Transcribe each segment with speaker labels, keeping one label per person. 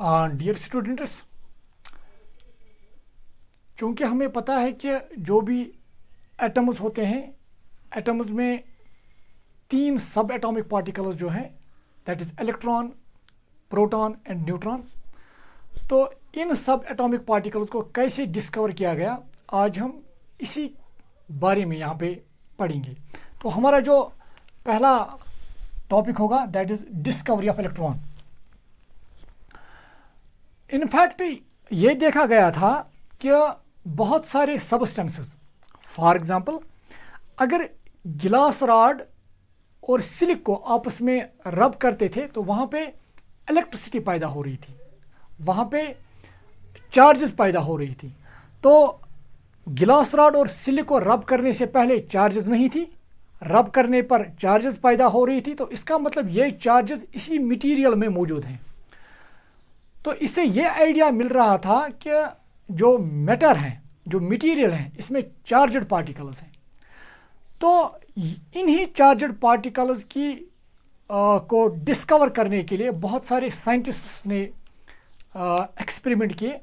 Speaker 1: Dear students, चूँकि हमें पता है कि जो भी एटम्स होते हैं, एटम्स में 3 सब एटॉमिक पार्टिकल्स जो हैं, that is electron, proton and neutron. तो इन सब एटॉमिक पार्टिकल्स को कैसे डिस्कवर किया गया, आज हम इसी बारे में यहाँ पे पढ़ेंगे। तो हमारा जो पहला टॉपिक होगा that is discovery of electron. In fact ये देखा गया था कि बहुत सारे सबस्टेंसेस, फॉर एग्जांपल अगर गिलास रॉड और सिलिक को आपस में रब करते थे तो वहाँ पे इलेक्ट्रिसिटी पैदा हो रही थी, वहाँ पे चार्जेस पैदा हो रही थी। तो गिलास रॉड और सिलिक को रब करने से पहले चार्जेस नहीं थी, रब करने पर चार्जेस पैदा हो रही थी। तो इसका मतलब ये चार्जेस इसी मटेरियल में मौजूद हैं। तो इससे ये आइडिया मिल रहा था कि जो मैटर हैं, जो मटेरियल हैं, इसमें चार्जड पार्टिकल्स हैं। तो इन्हीं चार्जड पार्टिकल्स की को डिस्कवर करने के लिए बहुत सारे साइंटिस्ट्स ने एक्सपेरिमेंट किए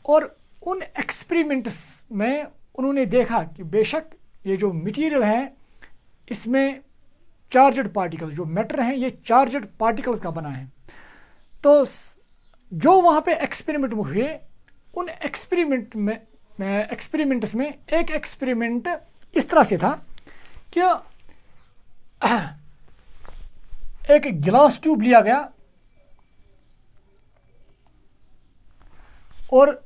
Speaker 1: और उन एक्सपेरिमेंट्स में उन्होंने देखा कि बेशक ये जो मटेरियल है इसमें चार्जड पार्टिकल्स, जो मैटर हैं, ये चार्जड पार्टिकल्स का बना है। तो जो वहाँ पे एक्सपेरिमेंट हुए, उन एक्सपेरिमेंट्स में एक एक्सपेरिमेंट इस तरह से था कि एक गिलास ट्यूब लिया गया और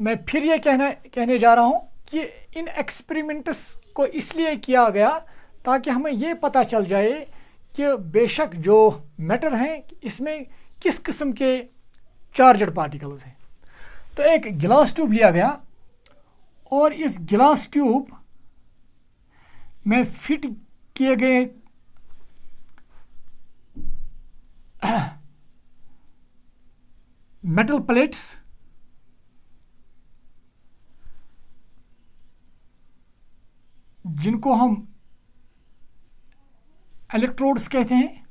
Speaker 1: मैं फिर ये कहने जा रहा हूँ कि इन एक्सपेरिमेंट्स को इसलिए किया गया ताकि हमें ये पता चल जाए कि बेशक जो मैटर हैं इसमें किस किस्म के चार्जड पार्टिकल्स हैं। तो एक गिलास ट्यूब लिया गया और इस गिलास ट्यूब में फिट किए गए मेटल प्लेट्स जिनको हम इलेक्ट्रोड्स कहते हैं,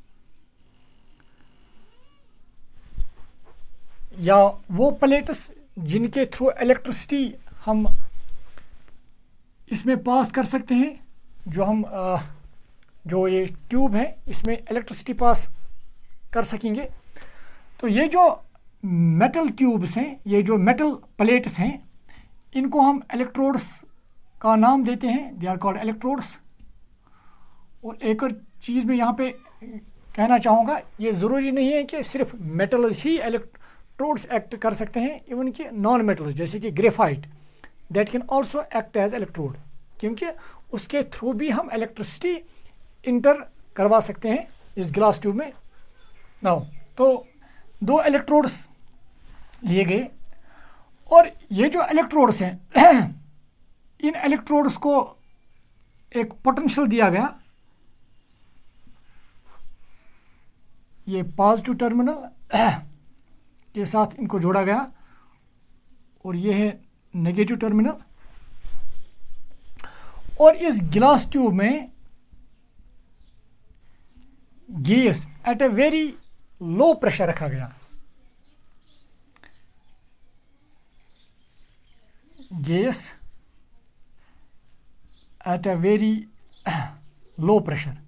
Speaker 1: या वो प्लेट्स जिनके थ्रू इलेक्ट्रिसिटी हम इसमें पास कर सकते हैं। जो ये ट्यूब है इसमें इलेक्ट्रिसिटी पास कर सकेंगे। तो ये जो मेटल ट्यूब्स हैं, ये जो मेटल प्लेट्स हैं, इनको हम इलेक्ट्रोड्स का नाम देते हैं, दे आर कॉल्ड इलेक्ट्रोड्स। और एक और चीज़ मैं यहाँ पे कहना चाहूँगा, ये ज़रूरी नहीं है कि सिर्फ मेटल्स ही इलेक्ट्रोड्स एक्ट कर सकते हैं, इवन कि नॉन मेटल्स जैसे कि graphite, that can also act as electrode, क्योंकि उसके थ्रू भी हम इलेक्ट्रिसिटी इंटर करवा सकते हैं इस ग्लास ट्यूब में। नाउ तो 2 इलेक्ट्रोड्स लिए गए और ये जो इलेक्ट्रोड्स हैं इन इलेक्ट्रोड्स को एक पोटेंशियल दिया गया। ये पॉजिटिव टर्मिनल के साथ इनको जोड़ा गया और ये है नेगेटिव टर्मिनल। और इस गिलास ट्यूब में gas at a very low pressure रखा गया। Gas at a very low pressure.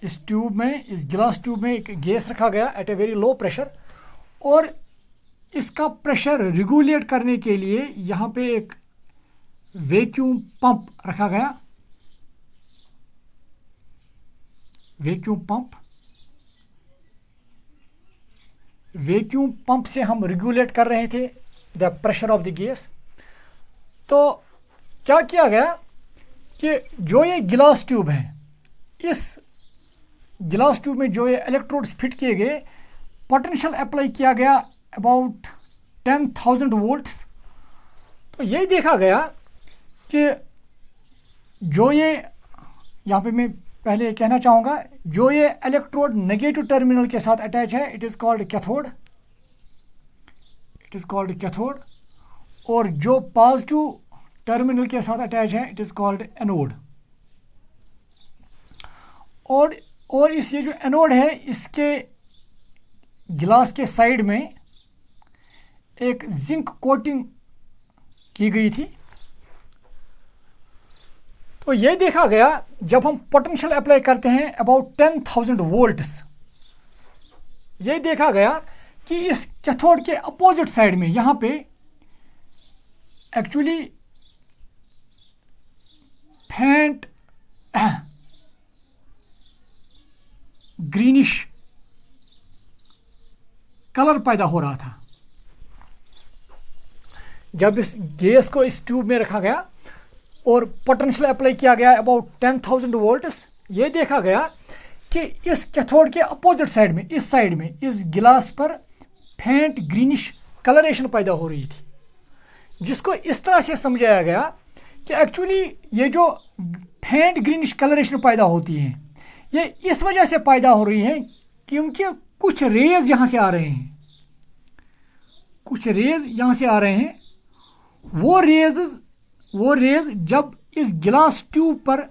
Speaker 1: इस ट्यूब में, इस गिलास ट्यूब में एक गैस रखा गया at a very low pressure और इसका प्रेशर रेगुलेट करने के लिए यहाँ पे एक वैक्यूम पंप रखा गया। वैक्यूम पंप से हम रेगुलेट कर रहे थे the pressure of the gas. तो क्या किया गया कि जो ये गिलास ट्यूब है, इस गिलास ट्यूब में जो ये इलेक्ट्रोड्स फिट किए गए, पोटेंशियल अप्लाई किया गया अबाउट 10,000 वोल्ट्स। तो यही देखा गया कि जो ये, यहाँ पे मैं पहले कहना चाहूँगा, जो ये इलेक्ट्रोड नेगेटिव टर्मिनल के साथ अटैच है, इट इज़ कॉल्ड कैथोड, और जो पॉजिटिव टर्मिनल के साथ अटैच है इट इज़ कॉल्ड एनोड। और इस ये जो एनोड है, इसके गिलास के साइड में एक जिंक कोटिंग की गई थी। तो ये देखा गया जब हम पोटेंशियल अप्लाई करते हैं अबाउट 10,000 वोल्ट्स, ये देखा गया कि इस कैथोड के अपोजिट साइड में यहाँ पे एक्चुअली फेंट ग्रीनिश कलर पैदा हो रहा था। जब इस गैस को इस ट्यूब में रखा गया और पोटेंशियल अप्लाई किया गया अबाउट 10,000 वोल्ट्स, ये देखा गया कि इस कैथोड के अपोजिट साइड में, इस साइड में, इस गिलास पर फेंट ग्रीनिश कलरेशन पैदा हो रही थी, जिसको इस तरह से समझाया गया कि एक्चुअली ये जो फेंट ग्रीनिश कलरेशन पैदा होती है ये इस वजह से पैदा हो रही है क्योंकि कुछ रेज यहाँ से आ रहे हैं, कुछ रेज यहाँ से आ रहे हैं। वो रेज जब इस गिलास ट्यूब पर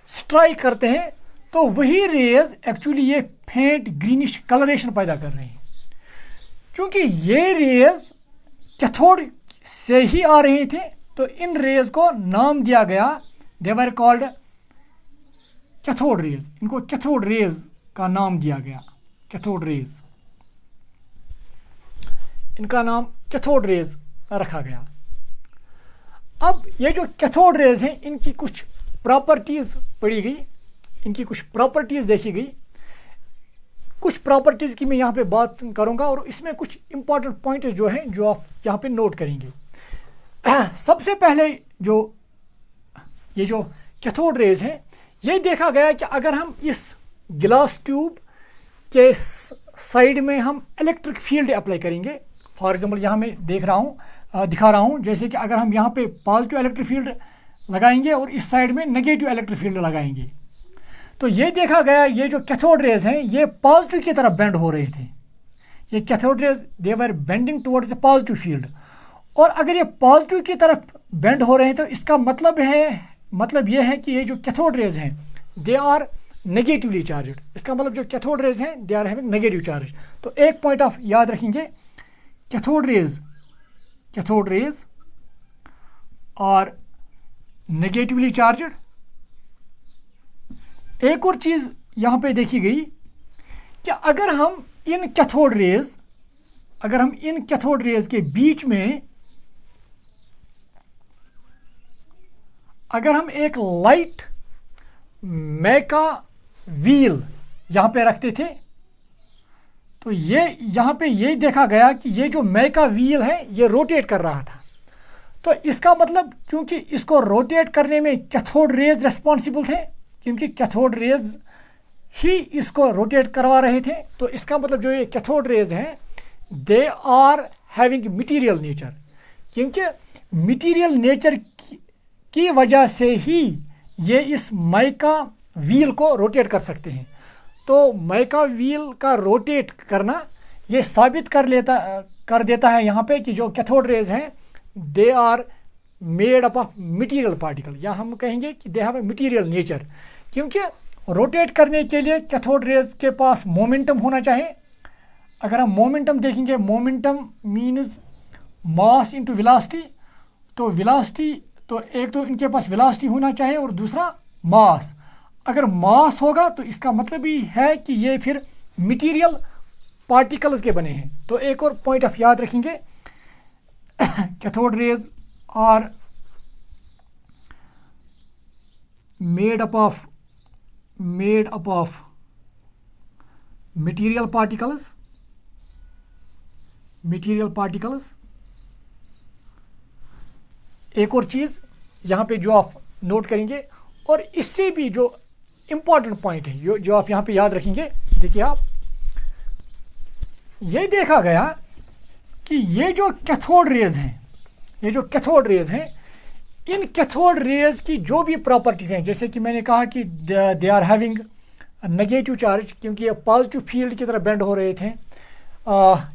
Speaker 1: स्ट्राइक करते हैं तो वही रेज एक्चुअली ये फेंट ग्रीनिश कलरेशन पैदा कर रहे हैं। क्योंकि ये रेज कैथोड से ही आ रहे थे तो इन रेज को नाम दिया गया, दे वर कॉल्ड कैथोड रेज। इनको कैथोड रेज का नाम दिया गया, कैथोड रेज, इनका नाम कैथोड रेज रखा गया। अब ये जो कैथोड रेज हैं इनकी कुछ प्रॉपर्टीज पढ़ी गई, इनकी कुछ प्रॉपर्टीज देखी गई। कुछ प्रॉपर्टीज की मैं यहाँ पे बात करूँगा और इसमें कुछ इंपॉर्टेंट पॉइंट जो हैं जो आप यहाँ पे नोट करेंगे। सबसे पहले ये जो कैथोड रेज हैं, ये देखा गया कि अगर हम इस गिलास ट्यूब के साइड में हम इलेक्ट्रिक फील्ड अप्लाई करेंगे, फॉर एग्जांपल यहाँ मैं दिखा रहा हूँ, जैसे कि अगर हम यहाँ पे पॉजिटिव इलेक्ट्रिक फील्ड लगाएंगे और इस साइड में नेगेटिव इलेक्ट्रिक फील्ड लगाएंगे, तो ये देखा गया ये जो कैथोड रेज हैं ये पॉजिटिव की तरफ बेंड हो रहे थे। ये cathode raise they were bending towards the positive field. और अगर ये पॉजिटिव की तरफ बेंड हो रहे हैं तो इसका मतलब ये है कि ये जो कैथोड रेज हैं दे आर नेगेटिवली चार्जड। इसका मतलब जो कैथोड रेज हैं they are having negative charge. तो एक पॉइंट ऑफ याद रखेंगे, cathode rays are negatively charged. एक और चीज यहां पे देखी गई कि अगर हम इन कैथोड रेज के बीच में अगर हम एक लाइट मैका व्हील यहां पे रखते थे तो ये यहां पे ये देखा गया कि ये जो मैका व्हील है ये रोटेट कर रहा था। तो इसका मतलब क्योंकि इसको रोटेट करने में कैथोड रेज रिस्पॉन्सिबल थे, क्योंकि कैथोड रेज ही इसको रोटेट करवा रहे थे, तो इसका मतलब जो ये कैथोड रेज हैं they are having material nature. क्योंकि मटीरियल नेचर की वजह से ही ये इस माइका व्हील को रोटेट कर सकते हैं। तो माइका व्हील का रोटेट करना ये साबित कर देता है यहाँ पे कि जो कैथोड रेज हैं they are made up of material particle, या हम कहेंगे कि they have a material nature. क्योंकि रोटेट करने के लिए कैथोड रेज के पास मोमेंटम होना चाहिए। अगर हम मोमेंटम देखेंगे, momentum means mass into velocity. तो वेलोसिटी, तो एक तो इनके पास वेलोसिटी होना चाहिए और दूसरा मास। अगर मास होगा तो इसका मतलब ही है कि ये फिर मटेरियल पार्टिकल्स के बने हैं। तो एक और पॉइंट ऑफ याद रखेंगे, cathode rays are made up of material particles. एक और चीज यहाँ पे जो आप नोट करेंगे और इससे भी जो इम्पॉर्टेंट पॉइंट है जो आप यहाँ पे याद रखेंगे, देखिए आप, ये देखा गया कि ये जो कैथोड रेज हैं इन कैथोड रेज की जो भी प्रॉपर्टीज हैं, जैसे कि मैंने कहा कि they are having negative charge, क्योंकि ये पॉजिटिव फील्ड की तरफ बेंड हो रहे थे।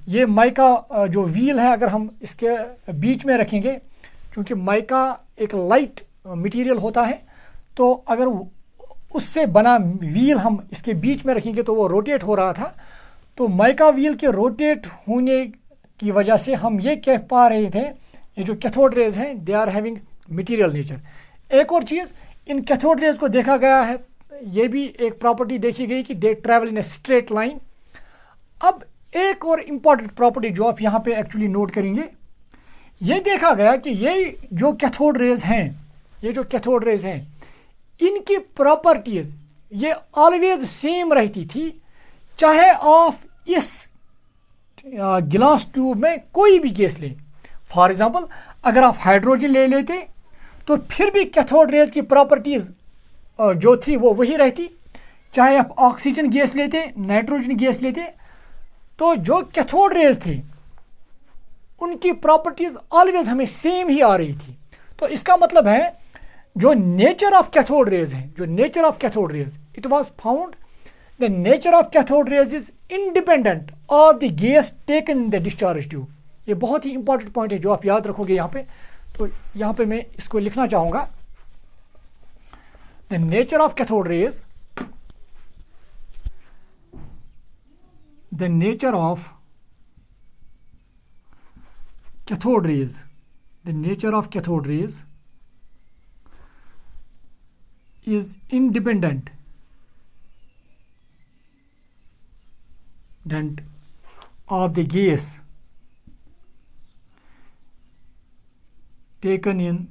Speaker 1: ये माइका जो व्हील है अगर हम इसके बीच में रखेंगे, क्योंकि माइका एक लाइट मटेरियल होता है, तो अगर उससे बना व्हील हम इसके बीच में रखेंगे तो वो रोटेट हो रहा था। तो माइका व्हील के रोटेट होने की वजह से हम ये कह पा रहे थे ये जो कैथोड रेज हैं they are having material nature. एक और चीज़, इन कैथोड रेज को देखा गया है, ये भी एक प्रॉपर्टी देखी गई कि दे travel in a straight line. अब एक और इम्पॉर्टेंट प्रॉपर्टी जो आप यहाँ पे एक्चुअली नोट करेंगे, ये देखा गया कि ये जो कैथोड रेज हैं, ये जो कैथोड रेज हैं, इनकी प्रॉपर्टीज ये ऑलवेज सेम रहती थी, चाहे आप इस गिलास ट्यूब में कोई भी गैस लें। फॉर एग्जांपल अगर आप हाइड्रोजन ले लेते तो फिर भी कैथोड रेज की प्रॉपर्टीज जो थी वो वही रहती, चाहे आप ऑक्सीजन गैस लेते, नाइट्रोजन गैस लेते, तो जो कैथोड रेज थे उनकी प्रॉपर्टीज ऑलवेज हमें सेम ही आ रही थी। तो इसका मतलब है जो नेचर ऑफ कैथोड रेज है, जो nature of cathode rays, it was found the nature of cathode rays is independent of the gas taken in the discharge tube. ये बहुत ही इंपॉर्टेंट पॉइंट है जो आप याद रखोगे यहाँ पे। तो यहाँ पे मैं इसको लिखना चाहूँगा, the nature of cathode rays, the nature of cathode rays, the nature of cathode rays is independent of the gas taken in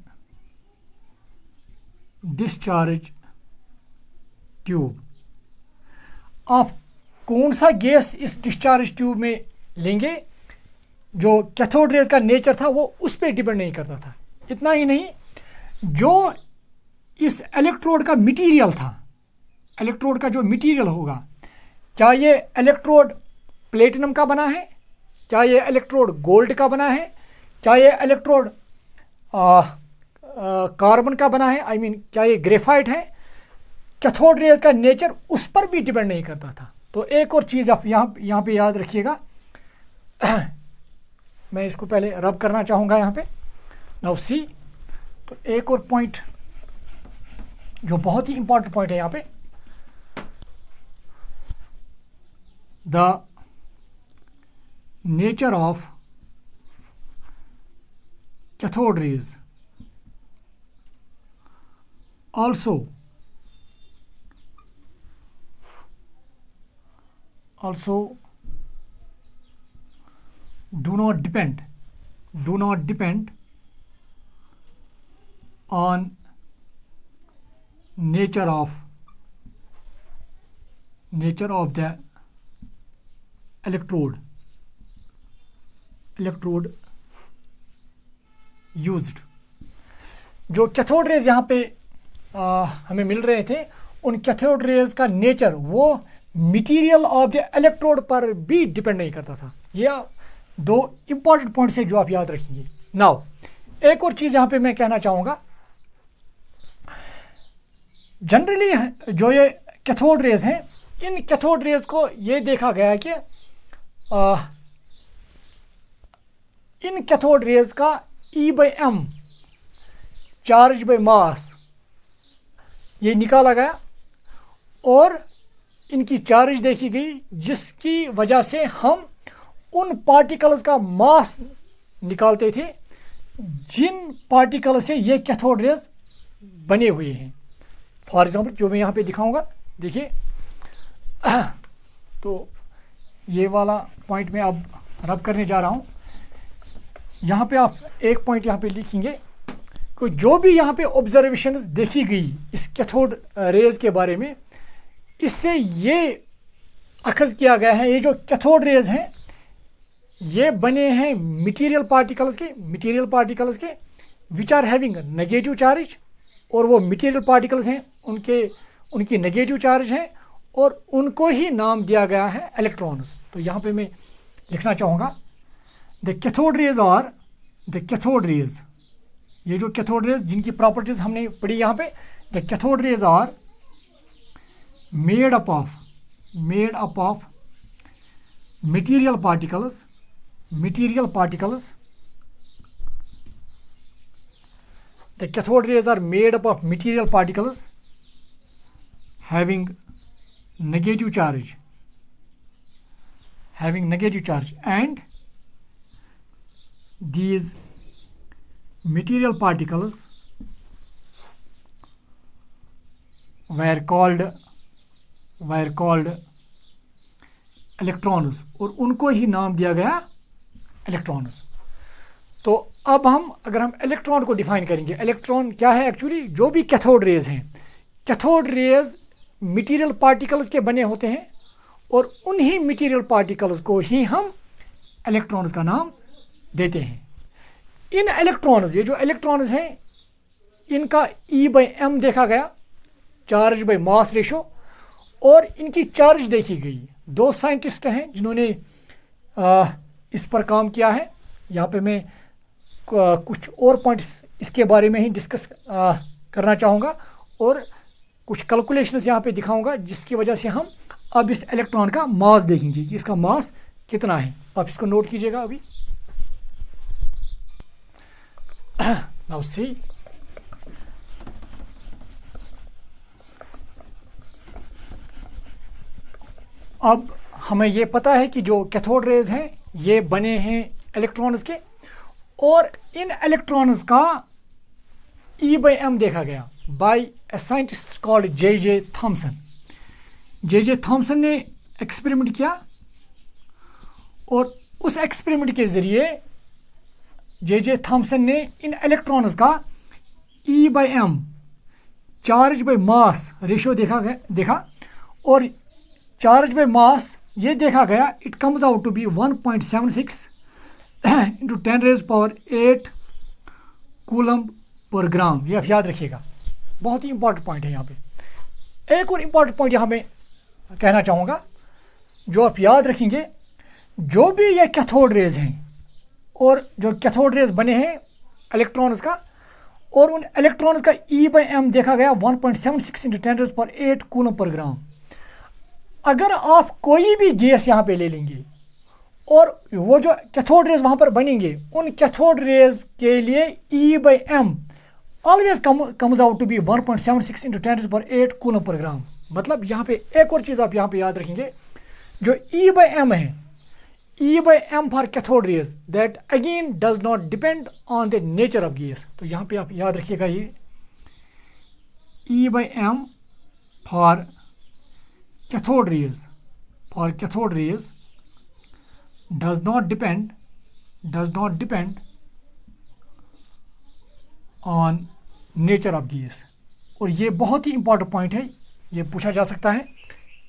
Speaker 1: discharge tube। आप कौन सा गैस इस डिस्चार्ज ट्यूब में लेंगे, जो कैथोड रेज का नेचर था वो उस पर डिपेंड नहीं करता था। इतना ही नहीं, जो इस इलेक्ट्रोड का मटेरियल था, इलेक्ट्रोड का जो मटेरियल होगा, क्या ये इलेक्ट्रोड प्लेटिनम का बना है, क्या ये इलेक्ट्रोड गोल्ड का बना है, क्या ये इलेक्ट्रोड कार्बन का बना है, आई मीन क्या ये ग्रेफाइट है, कैथोड रेज का नेचर उस पर भी डिपेंड नहीं करता था। तो एक और चीज़ आप यहाँ पे याद रखिएगा, मैं इसको पहले रब करना चाहूँगा यहाँ पे, नाउ सी। तो एक और पॉइंट जो बहुत ही इंपॉर्टेंट पॉइंट है यहाँ पे, the nature of cathode rays also do not depend on nature of the electrode used। जो कैथोड रेज यहाँ पे हमें मिल रहे थे, उन कैथोड रेज का नेचर वो मटेरियल ऑफ द इलेक्ट्रोड पर भी डिपेंड नहीं करता था। ये दो इंपॉर्टेंट पॉइंट्स हैं जो आप याद रखेंगे। नाउ एक और चीज़ यहाँ पे मैं कहना चाहूँगा, जनरली जो ये कैथोड रेज हैं, इन कैथोड रेज को ये देखा गया है कि इन कैथोड रेज का E/m चार्ज बाय मास ये निकाला गया और इनकी चार्ज देखी गई, जिसकी वजह से हम उन पार्टिकल्स का मास निकालते थे जिन पार्टिकल से ये कैथोड रेज बने हुए हैं। फॉर एग्जांपल जो मैं यहाँ पे दिखाऊंगा, देखिए, तो ये वाला पॉइंट मैं अब रब करने जा रहा हूँ। यहाँ पे आप एक पॉइंट यहाँ पे लिखेंगे कि जो भी यहाँ पे ऑब्जर्वेशंस देखी गई इस कैथोड रेज के बारे में, इससे ये अखज़ किया गया है, ये जो कैथोड रेज हैं ये बने हैं मटेरियल पार्टिकल्स के which are having negative charge, और वो मटेरियल पार्टिकल्स हैं उनकी नेगेटिव चार्ज हैं और उनको ही नाम दिया गया है इलेक्ट्रॉन्स। तो यहाँ पे मैं लिखना चाहूँगा, द कैथोड रेज, ये जो कैथोड रेज जिनकी प्रॉपर्टीज हमने पढ़ी यहाँ पे, the cathode rays are made up of material particles the cathode rays are made up of material particles having negative charge having negative charge, and these material particles were called electrons, और उनको ही नाम दिया गया electrons. तो अब अगर हम electron को डिफाइन करेंगे, इलेक्ट्रॉन क्या है एक्चुअली, जो भी कैथोड रेज हैं, कैथोड रेज मटेरियल पार्टिकल्स के बने होते हैं और उन्हीं मटेरियल पार्टिकल्स को ही हम इलेक्ट्रॉन्स का नाम देते हैं. इन इलेक्ट्रॉन्स, ये जो इलेक्ट्रॉन्स हैं, इनका E/m देखा गया, चार्ज बाय मास रेशो, और इनकी चार्ज देखी गई. दो साइंटिस्ट हैं जिन्होंने इस पर काम किया है. यहाँ पे मैं कुछ और पॉइंट्स इसके बारे में ही डिस्कस करना चाहूँगा और कुछ कैलकुलेशंस यहाँ पे दिखाऊंगा, जिसकी वजह से हम अब इस इलेक्ट्रॉन का मास देखेंगे कि इसका मास कितना है. आप इसको नोट कीजिएगा अभी. नाउ सी, अब हमें ये पता है कि जो कैथोड रेज हैं ये बने हैं इलेक्ट्रॉन्स के, और इन इलेक्ट्रॉन्स का E/m देखा गया by a scientist called J.J. Thomson. J.J. Thomson ने एक्सपेरिमेंट किया और उस एक्सपेरिमेंट के ज़रिए J.J. थॉमसन ने इन इलेक्ट्रॉन्स का E/m, charge by mass ratio देखा, और चार्ज बाय मास ये देखा गया, it comes out to be 1.76 into 10⁻⁸ coulomb पर ग्राम. ये आप याद रखिएगा, बहुत ही इंपॉर्टेंट पॉइंट है यहाँ पे. एक और इम्पॉर्टेंट पॉइंट यहाँ मैं कहना चाहूँगा, जो आप याद रखेंगे, जो भी ये कैथोड रेज हैं और जो कैथोड रेज बने हैं इलेक्ट्रॉन्स का, और उन इलेक्ट्रॉन्स का E/m देखा गया 1.76 इंटू 10⁸ कूलम पर ग्राम. अगर आप कोई भी गैस यहाँ पे ले लेंगे और वो जो कैथोड रेज वहाँ पर बनेंगे, उन कैथोड रेज के लिए E/m always comes out to be 1.76 into 10⁸ coulomb पर ग्राम. मतलब यहाँ पे एक और चीज़ आप यहाँ पे याद रखेंगे, जो E/m है, E/m for cathode rays, that again does not depend on the nature of gas. तो यहाँ पे आप याद रखिएगा, ये E/m for cathode rays does not depend on nature of gas. और ये बहुत ही इंपॉर्टेंट पॉइंट है, ये पूछा जा सकता है.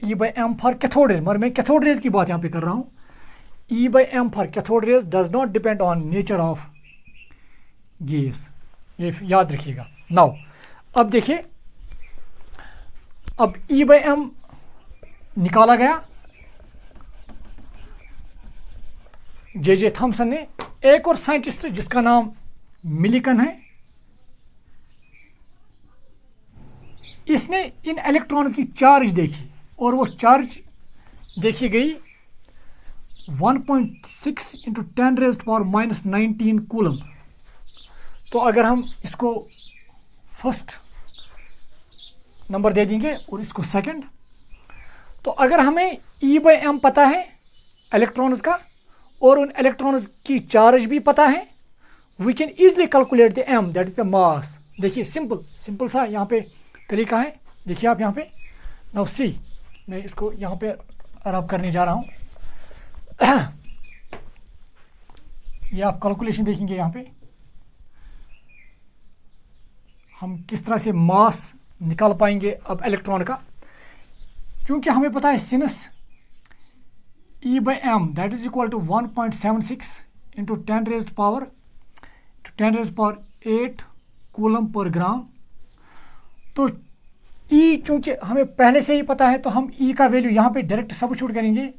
Speaker 1: E/m फॉर कैथोड रेज, मगर मैं कैथोड रेज की बात यहाँ पे कर रहा हूँ. E/m for cathode rays does not depend on nature of gas, ये याद रखिएगा. नाउ अब देखिए, अब E/m निकाला गया J.J. थॉमसन ने. एक और साइंटिस्ट जिसका नाम मिलिकन है, इसने इन इलेक्ट्रॉन्स की चार्ज देखी, और वो चार्ज देखी गई 1.6 इंटू 10⁻⁻19 कूलम. तो अगर हम इसको फर्स्ट नंबर दे देंगे और इसको सेकंड, तो अगर हमें E/m पता है इलेक्ट्रॉन्स का और उन इलेक्ट्रॉन्स की चार्ज भी पता है, we can easily calculate the m, that is the mass. देखिए सिंपल सा यहाँ पे तरीका है. देखिए आप यहाँ पे, नाउ सी, मैं इसको यहाँ पे रब करने जा रहा हूँ. ये आप कैलकुलेशन देखेंगे, यहाँ पे हम किस तरह से मास निकाल पाएंगे अब इलेक्ट्रॉन का. क्योंकि हमें पता है since E/m that is equal to 1.76 into 10⁻8 coulomb पर ग्राम. तो E चूँकि हमें पहले से ही पता है, तो हम E का वैल्यू यहाँ पे डायरेक्ट सब्स्टिट्यूट करेंगे,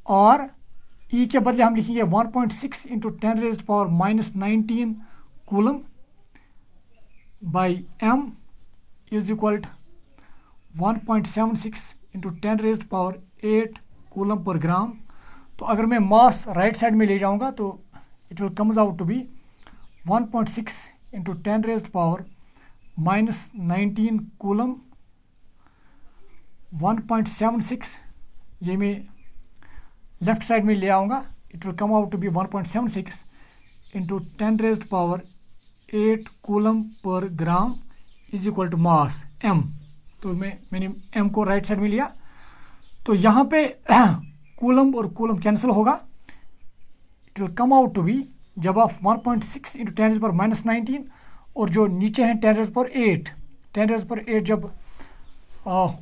Speaker 1: और E के बदले हम लिखेंगे 1.6 into 10⁻⁻19 coulomb by m is equal to 1.76 into 10⁻8 coulomb पर ग्राम. तो अगर मैं मास राइट साइड में ले जाऊंगा, तो it will comes out to be 1.6 into 10⁻⁻19 coulomb. 1.76 ये मैं लेफ्ट साइड में ले आऊँगा, it will come out to be 1.76 into 10⁻8 coulomb पर gram is equal to mass m। तो मैंने m को राइट साइड में लिया, तो यहाँ पे कूलम और कूलम कैंसिल होगा, it will come out to be, जब आप 1.6 इंटू 10⁻19 और जो नीचे हैं 10⁻8 जब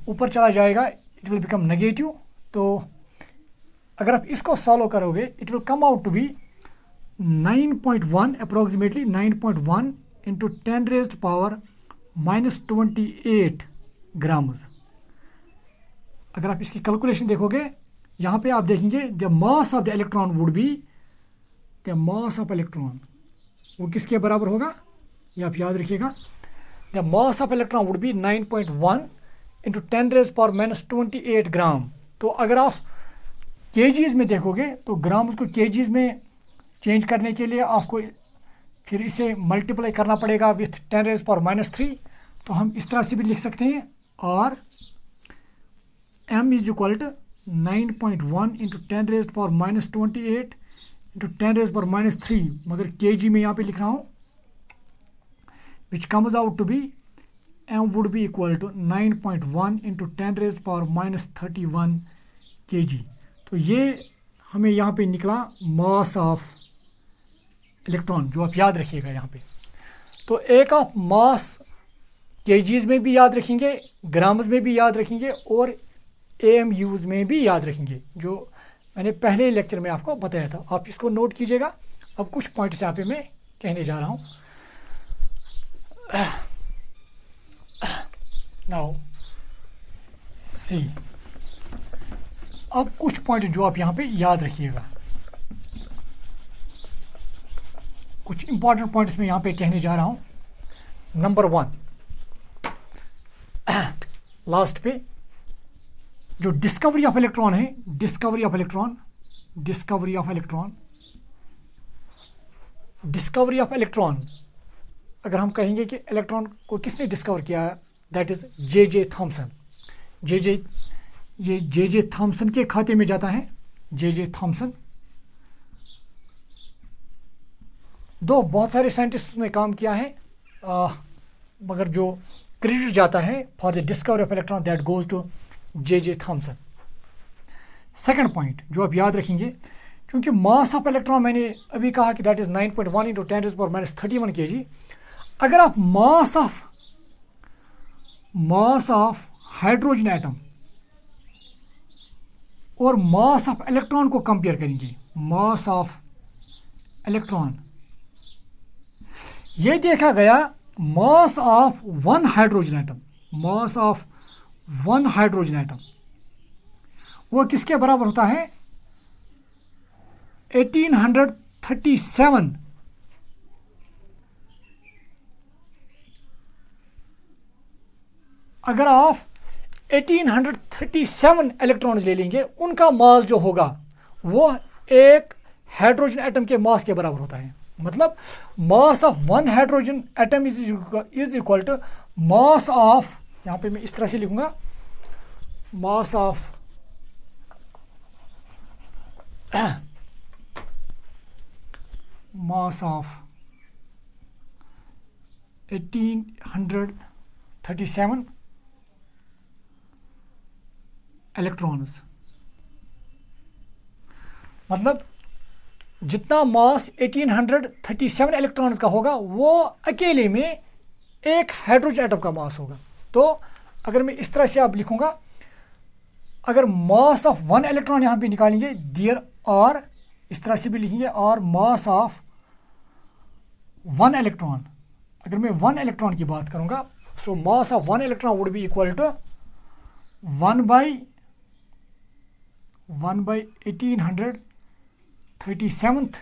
Speaker 1: ऊपर चला जाएगा इट विल बिकम नेगेटिव। तो अगर आप इसको सॉल्व करोगे it will come out to be 9.1 approximately 9.1 into 10⁻28 grams. अगर आप इसकी कैलकुलेशन देखोगे, यहाँ पे आप देखेंगे the mass of the electron would be, the mass of electron वो किसके बराबर होगा, ये आप याद रखिएगा, the mass of electron would be 9.1 into 10⁻28 gram. तो अगर आप केजीज में देखोगे तो ग्राम्स को केजीज में चेंज करने के लिए आपको फिर इसे मल्टीप्लाई करना पड़ेगा विथ 10⁻³ तो हम इस तरह से भी लिख सकते हैं, और m is equal to 9.1 into 10⁻28 into 10⁻³ मगर kg में यहाँ पे लिख रहा हूँ, which comes out to be m would be equal to 9.1 into 10⁻31 kg। तो ये हमें यहाँ पे निकला मास ऑफ इलेक्ट्रॉन, जो आप याद रखिएगा यहाँ पे। तो एक आप मास केजीज में भी याद रखेंगे, ग्राम्स में भी याद रखेंगे और AMUs में भी याद रखेंगे, जो मैंने पहले लेक्चर में आपको बताया था। आप इसको नोट कीजिएगा। अब कुछ पॉइंट्स यहाँ पे मैं कहने जा रहा हूँ। नाउ सी, अब कुछ पॉइंट जो आप यहाँ पे याद रखिएगा, कुछ इंपॉर्टेंट पॉइंट्स में यहाँ पे कहने जा रहा हूँ। नंबर 1, लास्ट पे जो डिस्कवरी ऑफ इलेक्ट्रॉन है, डिस्कवरी ऑफ इलेक्ट्रॉन, अगर हम कहेंगे कि इलेक्ट्रॉन को किसने डिस्कवर किया, दैट इज J.J. थॉमसन। ये J.J. थॉमसन के खाते में जाता है। J.J. थॉमसन, बहुत सारे साइंटिस्ट ने काम किया है, मगर जो क्रेडिट जाता है for the discovery of electron that goes to J.J. Thomson. Second point जो आप याद रखेंगे, क्योंकि मास ऑफ इलेक्ट्रॉन मैंने अभी कहा कि दैट इज 9.1 इंटू 10⁻31 kg। अगर आप मास ऑफ हाइड्रोजन एटम और मास ऑफ इलेक्ट्रॉन को कंपेयर करेंगे, मास ऑफ इलेक्ट्रॉन, ये देखा गया मास ऑफ वन हाइड्रोजन एटम, वो किसके बराबर होता है, 1837। अगर आप 1837 इलेक्ट्रॉन्स ले लेंगे, उनका मास जो होगा वो एक हाइड्रोजन एटम के मास के बराबर होता है। मतलब mass of one hydrogen atom is equal to mass of, यहाँ पे मैं इस तरह से लिखूंगा, मास ऑफ 1837 इलेक्ट्रॉन्स। मतलब जितना मास 1837 इलेक्ट्रॉन्स का होगा वो अकेले में एक हाइड्रोजन एटम का मास होगा। तो अगर मैं इस तरह से आप लिखूंगा, अगर मास ऑफ वन इलेक्ट्रॉन यहाँ पे निकालेंगे, देयर आर, इस तरह से भी लिखेंगे, और मास ऑफ वन इलेक्ट्रॉन, अगर मैं वन इलेक्ट्रॉन की बात करूँगा, so mass of one electron would be equal to 1 by 1837th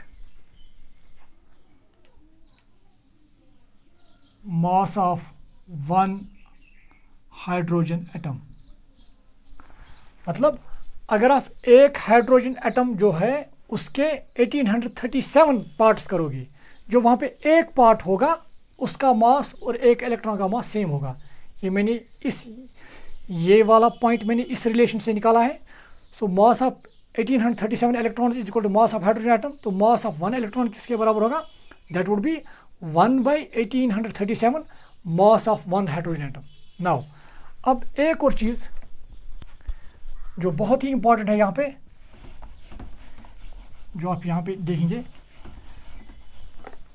Speaker 1: mass of one hydrogen atom. मतलब अगर आप एक हाइड्रोजन एटम जो है उसके 1837 पार्ट्स करोगे, जो वहाँ पे एक पार्ट होगा उसका मास और एक इलेक्ट्रॉन का मास सेम होगा। ये वाला पॉइंट मैंने इस रिलेशन से निकाला है। So mass of 1837 electron is equal to mass of hydrogen atom, तो मास ऑफ वन इलेक्ट्रॉन किसके बराबर होगा? That would be 1/1837 mass of one hydrogen atom. Now अब एक और चीज़ जो बहुत ही इंपॉर्टेंट है यहाँ पे, जो आप यहाँ पे देखेंगे,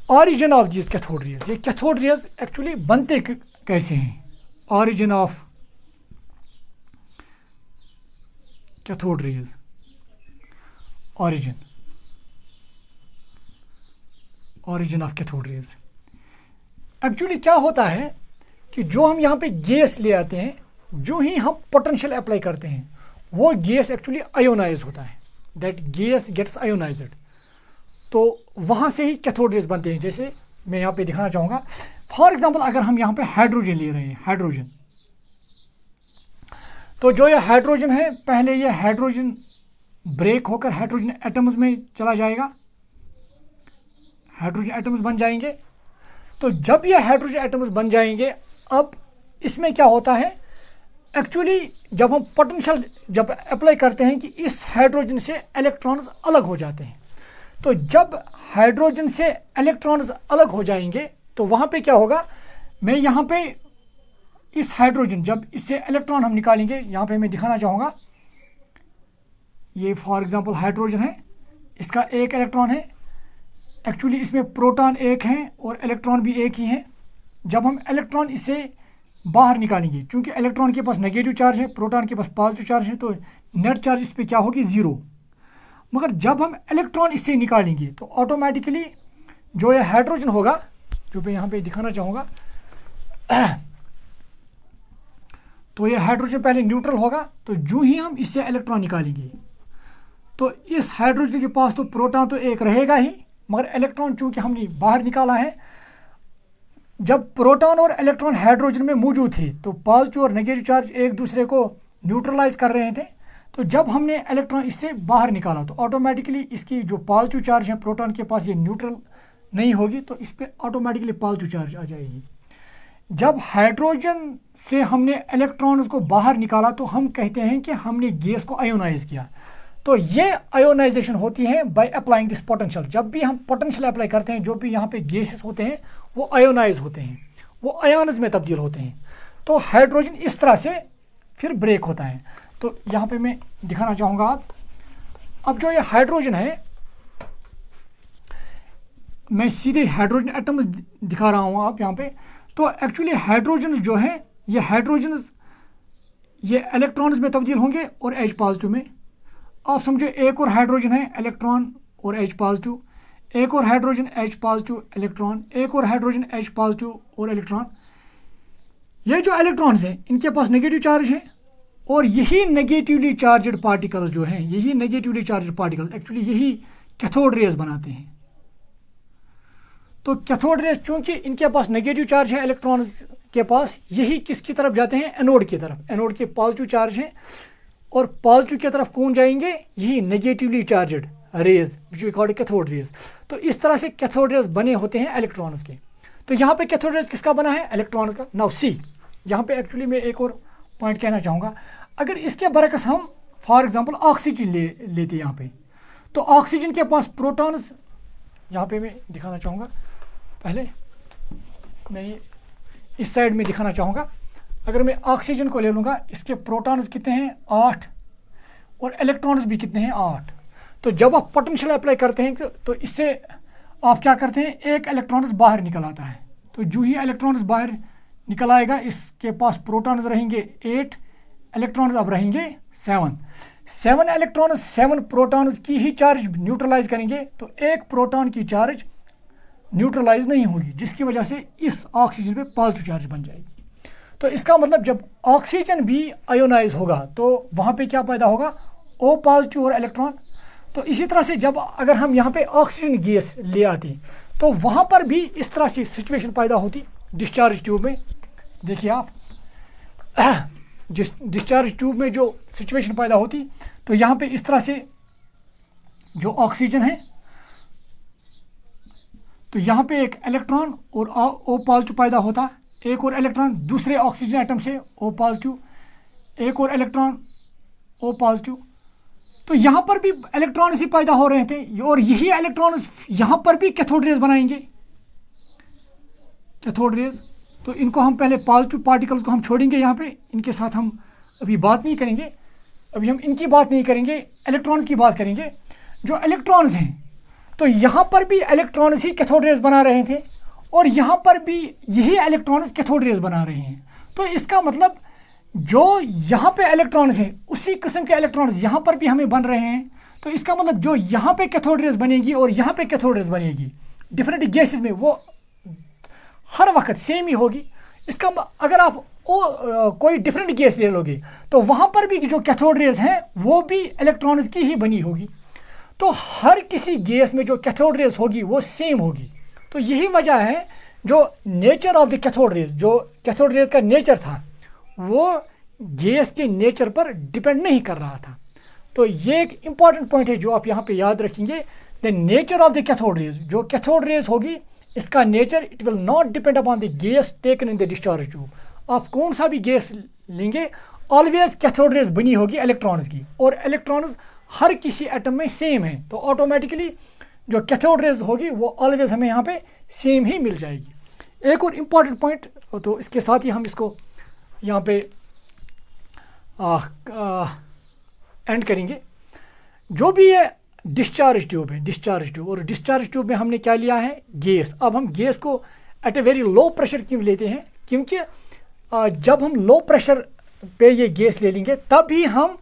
Speaker 1: origin of this cathode rays. ये कैथोड रेज एक्चुअली बनते कैसे हैं? Origin of cathode rays, origin of cathode rays. Actually क्या होता है कि जो हम यहाँ पे गैस ले आते हैं, जो ही हम पोटेंशियल अप्लाई करते हैं, वो गैस एक्चुअली आयोनाइज होता है, दैट गैस गेट्स आयोनाइज्ड, तो वहाँ से ही कैथोड रेज बनते हैं। जैसे मैं यहाँ पे दिखाना चाहूँगा, फॉर एग्जांपल अगर हम यहाँ पे हाइड्रोजन ले रहे हैं, हाइड्रोजन, तो जो ये हाइड्रोजन है, पहले ये हाइड्रोजन ब्रेक होकर हाइड्रोजन एटम्स में चला जाएगा, हाइड्रोजन एटम्स बन जाएंगे। तो जब ये हाइड्रोजन एटम्स बन जाएंगे, अब इसमें क्या होता है, एक्चुअली जब हम पोटेंशियल जब अप्लाई करते हैं कि इस हाइड्रोजन से इलेक्ट्रॉन्स अलग हो जाते हैं, तो जब हाइड्रोजन से इलेक्ट्रॉन्स अलग हो जाएंगे तो वहाँ पे क्या होगा, मैं यहाँ पे इस हाइड्रोजन, जब इससे इलेक्ट्रॉन हम निकालेंगे, यहाँ पे मैं दिखाना चाहूँगा, ये फॉर एग्जांपल हाइड्रोजन है, इसका एक इलेक्ट्रॉन है, एक्चुअली इसमें प्रोटॉन एक है और इलेक्ट्रॉन भी एक ही है। जब हम इलेक्ट्रॉन इससे बाहर निकालेंगे, क्योंकि इलेक्ट्रॉन के पास नेगेटिव चार्ज है, प्रोटॉन के पास पॉजिटिव चार्ज है, तो नेट चार्ज इस पर क्या होगी? 0। मगर जब हम इलेक्ट्रॉन इससे निकालेंगे तो ऑटोमेटिकली जो ये हाइड्रोजन होगा, जो मैं यहाँ पे दिखाना चाहूँगा, तो ये हाइड्रोजन पहले न्यूट्रल होगा, तो जो ही हम इससे इलेक्ट्रॉन निकालेंगे तो इस हाइड्रोजन के पास तो प्रोटॉन तो एक रहेगा ही, मगर इलेक्ट्रॉन चूंकि हमने बाहर निकाला है, जब प्रोटॉन और इलेक्ट्रॉन हाइड्रोजन में मौजूद थे तो पॉजिटिव और नेगेटिव चार्ज एक दूसरे को न्यूट्रलाइज कर रहे थे। तो जब हमने इलेक्ट्रॉन इससे बाहर निकाला तो ऑटोमेटिकली इसकी जो पॉजिटिव चार्ज है प्रोटॉन के पास, ये न्यूट्रल नहीं होगी, तो इस पर ऑटोमेटिकली पॉजिटिव चार्ज आ जाएगी। जब हाइड्रोजन से हमने इलेक्ट्रॉन्स को बाहर निकाला तो हम कहते हैं कि हमने गैस को आयोनाइज किया। तो ये आयोनाइजेशन होती है बाय अप्लाइंग दिस पोटेंशियल। जब भी हम पोटेंशियल अप्लाई करते हैं, जो भी यहाँ पे गैसेस होते हैं वो आयोनाइज होते हैं, वो आयन्स में तब्दील होते हैं। तो हाइड्रोजन इस तरह से फिर ब्रेक होता है। तो यहाँ पे मैं दिखाना चाहूँगा, अब जो ये हाइड्रोजन है, मैं सीधे हाइड्रोजन एटम्स दिखा रहा हूँ आप यहाँ पे। तो एक्चुअली हाइड्रोजन जो है, ये हाइड्रोजन ये इलेक्ट्रॉन्स में तब्दील होंगे और H पॉजिटिव में। आप समझो एक और हाइड्रोजन है, इलेक्ट्रॉन और H पॉजिटिव, एक और हाइड्रोजन H पॉजिटिव इलेक्ट्रॉन, एक और हाइड्रोजन H पॉजिटिव और इलेक्ट्रॉन। ये जो इलेक्ट्रॉन्स हैं इनके पास नेगेटिव चार्ज है, और यही नेगेटिवली चार्जड पार्टिकल्स जो हैं, यही नेगेटिवली चार्जड पार्टिकल्स एक्चुअली यही कैथोड रेज बनाते हैं। तो कैथोड रेज चूंकि इनके पास नेगेटिव चार्ज है इलेक्ट्रॉन्स के पास, यही किसकी तरफ जाते हैं? एनोड की तरफ। एनोड के पॉजिटिव चार्ज हैं और पॉजिटिव की तरफ कौन जाएंगे? यही negatively charged rays which we called cathode rays. तो इस तरह से कैथोड रेज बने होते हैं इलेक्ट्रॉन्स के। तो यहाँ पे कैथोड रेज किसका बना है? इलेक्ट्रॉन्स का। नाउ सी, यहाँ पे एक्चुअली मैं एक और पॉइंट कहना चाहूँगा। अगर इसके बरकस हम फॉर एग्जांपल ऑक्सीजन लेते यहाँ पे, तो ऑक्सीजन के पास प्रोटॉन्स, यहाँ पे मैं दिखाना चाहूँगा, पहले मैं इस साइड में दिखाना चाहूँगा। अगर मैं ऑक्सीजन को ले लूँगा, इसके प्रोटॉन्स कितने हैं? 8, और इलेक्ट्रॉन्स भी कितने हैं? 8। तो जब आप पोटेंशियल अप्लाई करते हैं तो इससे आप क्या करते हैं? एक इलेक्ट्रॉन्स बाहर निकल आता है। तो जो ही इलेक्ट्रॉन्स बाहर निकल आएगा, इसके पास प्रोटॉन्स रहेंगे 8, इलेक्ट्रॉन्स अब रहेंगे 7। 7 इलेक्ट्रॉन्स 7 प्रोटॉन्स की ही चार्ज न्यूट्रलाइज करेंगे, तो एक प्रोटॉन की चार्ज न्यूट्रलाइज नहीं होगी, जिसकी वजह से इस ऑक्सीजन पे पॉजिटिव चार्ज बन जाएगी। तो इसका मतलब जब ऑक्सीजन भी आयोनाइज होगा तो वहाँ पे क्या पैदा होगा? O पॉजिटिव और इलेक्ट्रॉन। तो इसी तरह से जब अगर हम यहाँ पे ऑक्सीजन गैस ले आते तो वहाँ पर भी इस तरह से सिचुएशन पैदा होती डिस्चार्ज ट्यूब में। देखिए आप, डिस्चार्ज ट्यूब में जो सिचुएशन पैदा होती, तो यहाँ पे इस तरह से जो ऑक्सीजन है, तो यहाँ पे एक इलेक्ट्रॉन और O पॉजिटिव पैदा होता, एक और इलेक्ट्रॉन दूसरे ऑक्सीजन एटम से O पॉजिटिव, एक और इलेक्ट्रॉन O पॉजिटिव, तो यहाँ पर भी इलेक्ट्रॉन्स ही पैदा हो रहे थे और यही इलेक्ट्रॉन्स यहाँ पर भी कैथोड रेज बनाएंगे, कैथोड रेज। तो इनको हम पहले पॉजिटिव पार्टिकल्स को हम छोड़ेंगे यहाँ पे, इनके साथ हम अभी बात नहीं करेंगे, अभी हम इनकी बात नहीं करेंगे, इलेक्ट्रॉन्स की बात करेंगे। जो इलेक्ट्रॉन्स हैं तो यहाँ पर भी इलेक्ट्रॉन्स ही कैथोड रेज बना रहे थे और यहाँ पर भी यही इलेक्ट्रॉन्स कैथोड रेज बना रहे हैं। तो इसका मतलब जो यहाँ पे इलेक्ट्रॉन्स हैं उसी किस्म के इलेक्ट्रॉन्स यहाँ पर भी हमें बन रहे हैं। तो इसका मतलब जो यहाँ पे कैथोड रेज बनेगी और यहाँ पे कैथोड रेज बनेगी डिफरेंट गैसेस में, वो हर वक्त सेम ही होगी। इसका अगर आप कोई डिफरेंट गैस ले लोगे तो वहाँ पर भी जो कैथोड रेज हैं वो भी इलेक्ट्रॉन्स की ही बनी होगी। तो हर किसी गैस में जो कैथोड रेज होगी वो सेम होगी। तो यही वजह है जो nature of the cathode raise, जो कैथोड रेज का नेचर था वो गैस के नेचर पर डिपेंड नहीं कर रहा था। तो ये एक इम्पॉर्टेंट पॉइंट है जो आप यहाँ पे याद रखेंगे। The nature of the cathode raise, जो कैथोड रेज होगी इसका nature it will not depend upon the gas taken in the discharge tube. आप कौन सा भी गैस लेंगे ऑलवेज कैथोड रेज बनी होगी इलेक्ट्रॉन्स की, और इलेक्ट्रॉन्स हर किसी एटम में सेम है। तो ऑटोमेटिकली जो कैथोड रेज होगी वो ऑलवेज हमें यहाँ पे सेम ही मिल जाएगी। एक और इम्पॉर्टेंट पॉइंट, तो इसके साथ ही हम इसको यहाँ पे एंड करेंगे। जो भी ये डिस्चार्ज ट्यूब है, डिस्चार्ज ट्यूब, और डिस्चार्ज ट्यूब में हमने क्या लिया है, गैस। अब हम गैस को at a very low pressure क्यों लेते हैं, क्योंकि जब हम लो प्रेशर पे ये गैस ले लेंगे तभी हम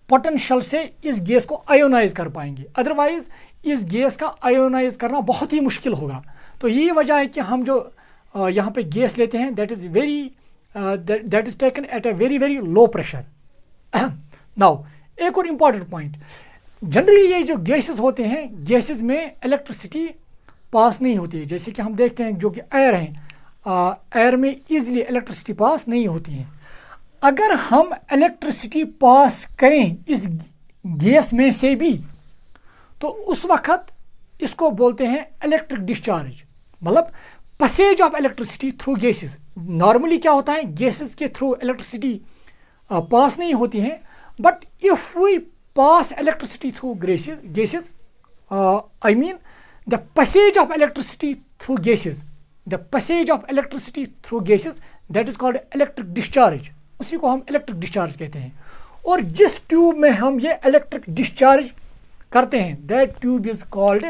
Speaker 1: पोटेंशियल से इस गैस को आयोनाइज कर पाएंगे, अदरवाइज इस गैस का आयोनाइज करना बहुत ही मुश्किल होगा। तो यही वजह है कि हम जो यहाँ पे गैस लेते हैं that is taken at a very very low pressure. Now एक और इम्पॉर्टेंट पॉइंट, जनरली ये जो गैसेस होते हैं गैसेस में इलेक्ट्रिसिटी पास नहीं होती है। जैसे कि हम देखते हैं जो कि एयर हैं, एयर में इजीली इलेक्ट्रिसिटी पास नहीं होती है। अगर हम इलेक्ट्रिसिटी पास करें इस गैस में से भी तो उस वक्त इसको बोलते हैं इलेक्ट्रिक डिस्चार्ज, मतलब passage of electricity through gases. Normally क्या होता है, गैसेस के थ्रू इलेक्ट्रिसिटी पास नहीं होती है, but if we pass electricity through gases, I mean the passage of electricity through gases, the passage of electricity through gases, that is called electric discharge। उसी को हम इलेक्ट्रिक डिस्चार्ज कहते हैं। और जिस ट्यूब में हम ये इलेक्ट्रिक डिस्चार्ज करते हैं that tube is called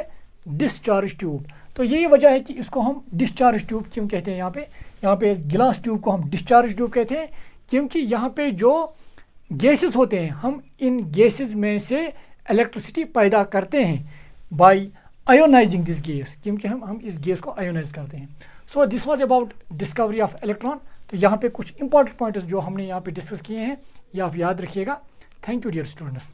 Speaker 1: discharge tube. तो यही वजह है कि इसको हम डिस्चार्ज ट्यूब क्यों कहते हैं। यहाँ पे इस गिलास ट्यूब को हम डिस्चार्ज ट्यूब कहते हैं, क्योंकि यहाँ पे जो गैसेस होते हैं हम इन गैसेस में से इलेक्ट्रिसिटी पैदा करते हैं बाय आयोनाइजिंग दिस गैस, क्योंकि हम इस गैस को आयोनाइज करते हैं। So this was about discovery of electron. तो यहाँ पे कुछ इंपॉर्टेंट पॉइंट्स जो हमने यहाँ पे डिस्कस किए हैं ये आप याद रखिएगा। Thank you dear students.